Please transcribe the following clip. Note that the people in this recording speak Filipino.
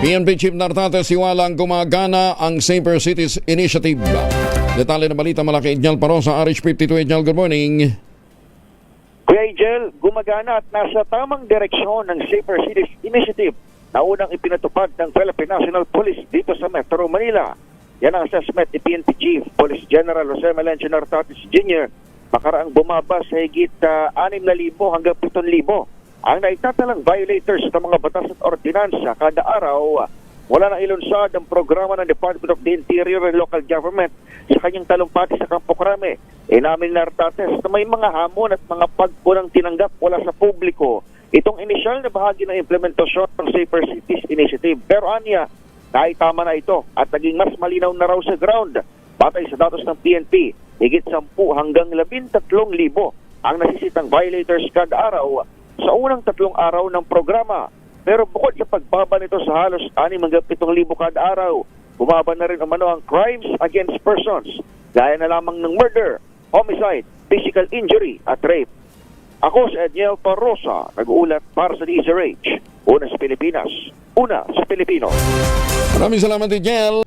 PNP Chief Nartates siwalang gumagana ang Safer Cities Initiative. Detalye na balita mula kay Edniel Parosa, RH52. Edniel, good morning. Kuya Angel, gumagana at nasa tamang direksyon ng Safer Cities Initiative na unang ipinatupad ng Philippine National Police dito sa Metro Manila. Yan ang assessment ni PNP Chief Police General Jose Melencio Nartates Jr. Makaraang bumaba sa higit 6,000 hanggang 7,000 ang naitatalang violators ng mga batas at ordinansa kada araw mula na ilunsad ang programa ng Department of the Interior and Local Government sa kanyang talumpati sa Campo Crame. Inamin Nartates na may mga hamon at mga pagpunang tinanggap mula sa publiko itong inisyal na bahagi ng implementasyon ng Safer Cities Initiative. Pero anya, naitama na ito at naging mas malinaw na raw sa ground. Batay sa datos ng PNP, higit 10 hanggang 13,000 ang nasisitang violators kada araw sa unang 3 araw ng programa. Pero bukod sa pagbaba nito sa halos 6 hanggang 7,000 kada araw, bumaba na rin ang crimes against persons, gaya na lamang ng murder, homicide, physical injury at rape. Ako si Edniel Parosa, nag-uulat para sa DZRH. Una sa Pilipinas, una sa Pilipino. Maraming salamat, Edniel.